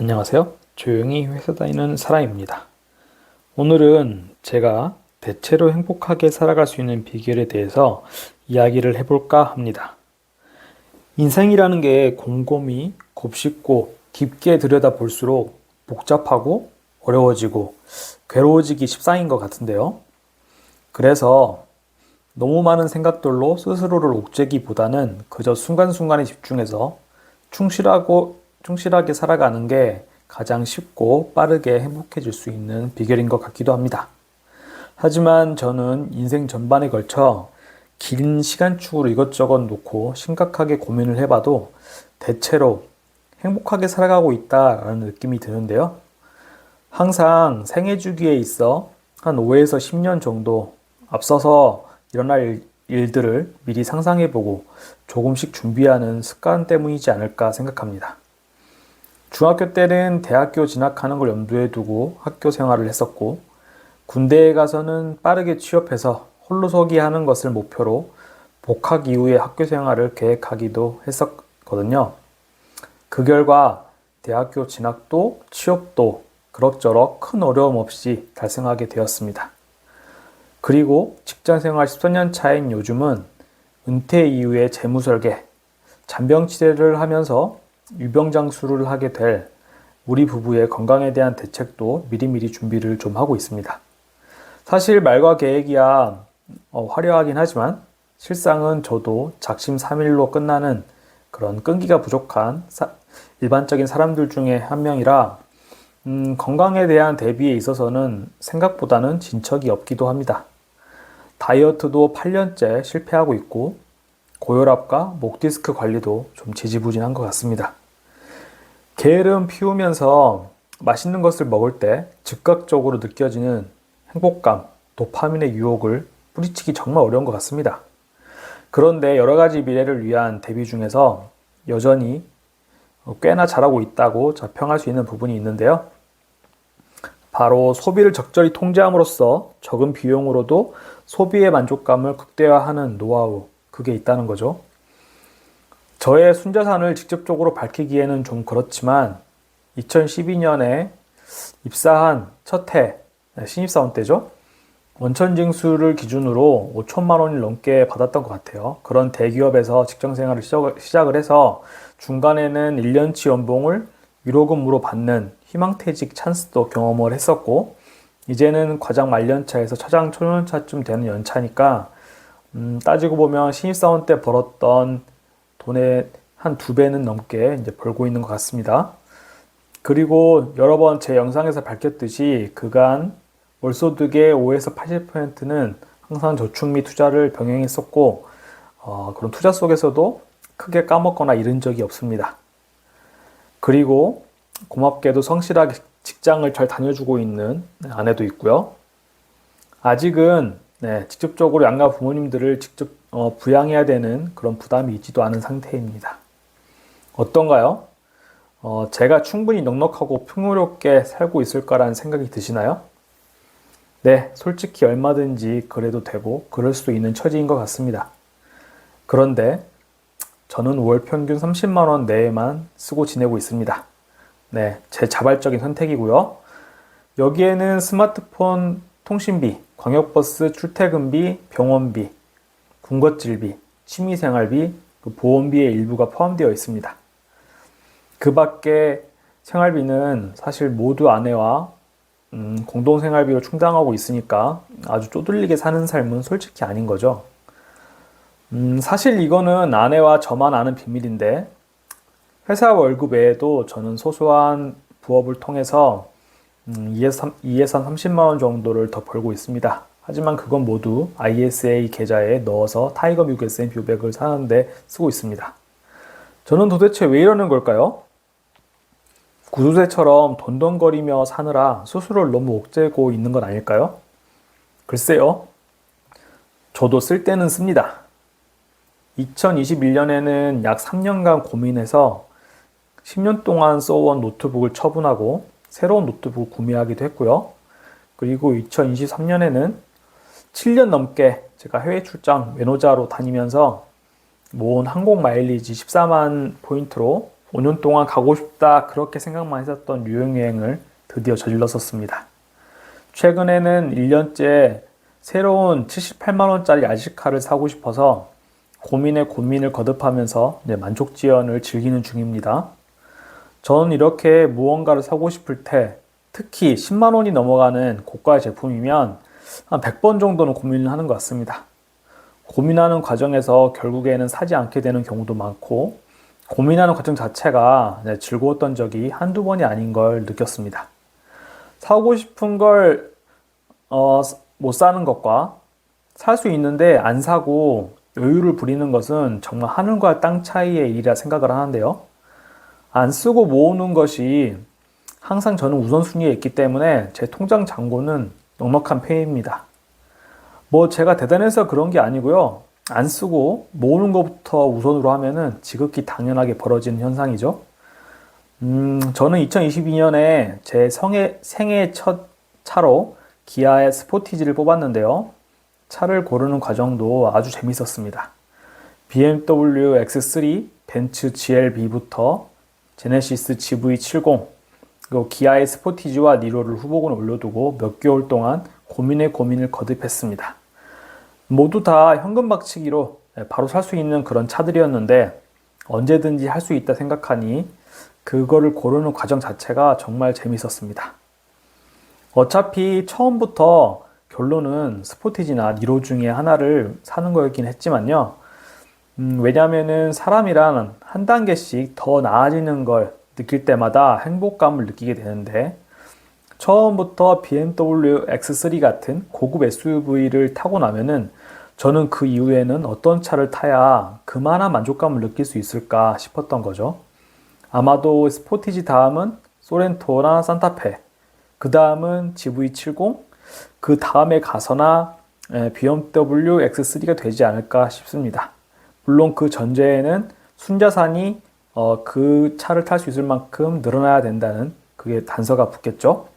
안녕하세요. 조용히 회사 다니는 사람입니다. 오늘은 제가 대체로 행복하게 살아갈 수 있는 비결에 대해서 이야기를 해볼까 합니다. 인생이라는 게 곰곰이 곱씹고 깊게 들여다볼수록 복잡하고 어려워지고 괴로워지기 십상인 것 같은데요. 그래서 너무 많은 생각들로 스스로를 옥죄기보다는 그저 순간순간에 집중해서 충실하게 살아가는 게 가장 쉽고 빠르게 행복해질 수 있는 비결인 것 같기도 합니다. 하지만 저는 인생 전반에 걸쳐 긴 시간축으로 이것저것 놓고 심각하게 고민을 해봐도 대체로 행복하게 살아가고 있다라는 느낌이 드는데요. 항상 생애 주기에 있어 한 5에서 10년 정도 앞서서 일어날 일들을 미리 상상해보고 조금씩 준비하는 습관 때문이지 않을까 생각합니다. 중학교 때는 대학교 진학하는 걸 염두에 두고 학교 생활을 했었고, 군대에 가서는 빠르게 취업해서 홀로서기 하는 것을 목표로 복학 이후의 학교 생활을 계획하기도 했었거든요. 그 결과 대학교 진학도 취업도 그럭저럭 큰 어려움 없이 달성하게 되었습니다. 그리고 직장 생활 14년 차인 요즘은 은퇴 이후에 재무설계, 잔병치레를 하면서 유병장수를 하게 될 우리 부부의 건강에 대한 대책도 미리미리 준비를 좀 하고 있습니다. 사실 말과 계획이야 화려하긴 하지만 실상은 저도 작심삼일로 끝나는 그런 끈기가 부족한 일반적인 사람들 중에 한 명이라 건강에 대한 대비에 있어서는 생각보다는 진척이 없기도 합니다. 다이어트도 8년째 실패하고 있고 고혈압과 목 디스크 관리도 좀 지지부진한 것 같습니다. 게으름 피우면서 맛있는 것을 먹을 때 즉각적으로 느껴지는 행복감, 도파민의 유혹을 뿌리치기 정말 어려운 것 같습니다. 그런데 여러 가지 미래를 위한 대비 중에서 여전히 꽤나 잘하고 있다고 자평할 수 있는 부분이 있는데요. 바로 소비를 적절히 통제함으로써 적은 비용으로도 소비의 만족감을 극대화하는 노하우, 그게 있다는 거죠. 저의 순자산을 직접적으로 밝히기에는 좀 그렇지만 2012년에 입사한 첫 해, 신입사원 때죠. 원천징수를 기준으로 5천만 원을 넘게 받았던 것 같아요. 그런 대기업에서 직장생활을 시작을 해서 중간에는 1년치 연봉을 위로금으로 받는 희망퇴직 찬스도 경험을 했었고, 이제는 과장 만년차에서 차장 초년차쯤 되는 연차니까 따지고 보면 신입사원 때 벌었던 돈의 한 2배는 넘게 이제 벌고 있는 것 같습니다. 그리고 여러 번 제 영상에서 밝혔듯이 그간 월소득의 5에서 80%는 항상 저축 및 투자를 병행했었고, 그런 투자 속에서도 크게 까먹거나 잃은 적이 없습니다. 그리고 고맙게도 성실하게 직장을 잘 다녀주고 있는 아내도 있고요. 아직은 직접적으로 양가 부모님들을 직접 부양해야 되는 그런 부담이 있지도 않은 상태입니다. 어떤가요? 제가 충분히 넉넉하고 풍요롭게 살고 있을까라는 생각이 드시나요? 네, 솔직히 얼마든지 그래도 되고 그럴 수 있는 처지인 것 같습니다. 그런데 저는 월 평균 30만 원 내에만 쓰고 지내고 있습니다. 네, 제 자발적인 선택이고요. 여기에는 스마트폰 통신비, 광역버스 출퇴근비, 병원비, 군것질비, 취미생활비, 보험비의 일부가 포함되어 있습니다. 그 밖에 생활비는 사실 모두 아내와 공동생활비로 충당하고 있으니까 아주 쪼들리게 사는 삶은 솔직히 아닌 거죠. 사실 이거는 아내와 저만 아는 비밀인데, 회사 월급 외에도 저는 소소한 부업을 통해서 2에서 30만 원 정도를 더 벌고 있습니다. 하지만 그건 모두 ISA 계좌에 넣어서 타이거 미국 S&P 500을 사는데 쓰고 있습니다. 저는 도대체 왜 이러는 걸까요? 구두쇠처럼 돈돈거리며 사느라 스스로를 너무 옥죄고 있는 건 아닐까요? 글쎄요. 저도 쓸 때는 씁니다. 2021년에는 약 3년간 고민해서 10년 동안 써온 노트북을 처분하고 새로운 노트북을 구매하기도 했고요. 그리고 2023년에는 7년 넘게 제가 해외 출장 매노자로 다니면서 모은 항공 마일리지 14만 포인트로 5년 동안 가고 싶다 그렇게 생각만 했었던 유흥여행을 드디어 저질렀었습니다. 최근에는 1년째 새로운 78만 원짜리 RC카를 사고 싶어서 고민에 고민을 거듭하면서 만족지연을 즐기는 중입니다. 저는 이렇게 무언가를 사고 싶을 때 특히 10만 원이 넘어가는 고가의 제품이면 한 100번 정도는 고민을 하는 것 같습니다. 고민하는 과정에서 결국에는 사지 않게 되는 경우도 많고 고민하는 과정 자체가 즐거웠던 적이 한두 번이 아닌 걸 느꼈습니다. 사고 싶은 걸 못 사는 것과 살 수 있는데 안 사고 여유를 부리는 것은 정말 하늘과 땅 차이의 일이라 생각을 하는데요. 안 쓰고 모으는 것이 항상 저는 우선순위에 있기 때문에 제 통장 잔고는 넉넉한 편입니다. 제가 대단해서 그런 게 아니고요. 안 쓰고 모으는 것부터 우선으로 하면은 지극히 당연하게 벌어지는 현상이죠. 저는 2022년에 제 생애 첫 차로 기아의 스포티지를 뽑았는데요. 차를 고르는 과정도 아주 재밌었습니다. BMW X3, 벤츠 GLB부터 제네시스 GV70, 그리고 기아의 스포티지와 니로를 후보군에 올려두고 몇 개월 동안 고민에 고민을 거듭했습니다. 모두 다 현금 박치기로 바로 살 수 있는 그런 차들이었는데 언제든지 할 수 있다 생각하니 그거를 고르는 과정 자체가 정말 재밌었습니다. 어차피 처음부터 결론은 스포티지나 니로 중에 하나를 사는 거였긴 했지만요. 왜냐하면은 사람이란 한 단계씩 더 나아지는 걸 느낄 때마다 행복감을 느끼게 되는데 처음부터 BMW X3 같은 고급 SUV를 타고 나면은 저는 그 이후에는 어떤 차를 타야 그만한 만족감을 느낄 수 있을까 싶었던 거죠. 아마도 스포티지 다음은 소렌토나 산타페, 그 다음은 GV70, 그 다음에 가서나 BMW X3가 되지 않을까 싶습니다. 물론 그 전제에는 순자산이 그 차를 탈 수 있을 만큼 늘어나야 된다는 그게 단서가 붙겠죠.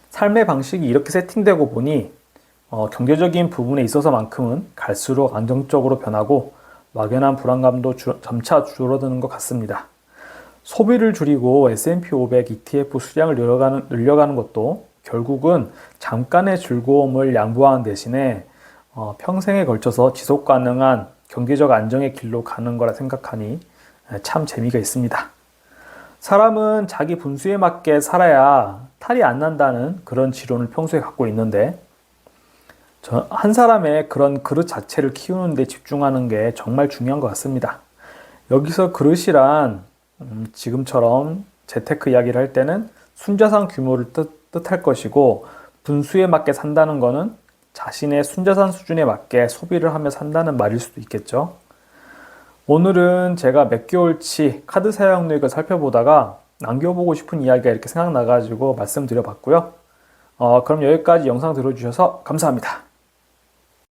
삶의 방식이 이렇게 세팅되고 보니 경제적인 부분에 있어서만큼은 갈수록 안정적으로 변하고 막연한 불안감도 점차 줄어드는 것 같습니다. 소비를 줄이고 S&P 500 ETF 수량을 늘려가는 것도 결국은 잠깐의 즐거움을 양보하는 대신에 평생에 걸쳐서 지속 가능한 경제적 안정의 길로 가는 거라 생각하니 참 재미가 있습니다. 사람은 자기 분수에 맞게 살아야 탈이 안 난다는 그런 지론을 평소에 갖고 있는데 한 사람의 그런 그릇 자체를 키우는 데 집중하는 게 정말 중요한 것 같습니다. 여기서 그릇이란 지금처럼 재테크 이야기를 할 때는 순자산 규모를 뜻할 것이고 분수에 맞게 산다는 것은 자신의 순자산 수준에 맞게 소비를 하며 산다는 말일 수도 있겠죠. 오늘은 제가 몇 개월치 카드 사용료액을 살펴보다가 남겨보고 싶은 이야기가 이렇게 생각나가지고 말씀드려봤고요. 그럼 여기까지 영상 들어주셔서 감사합니다.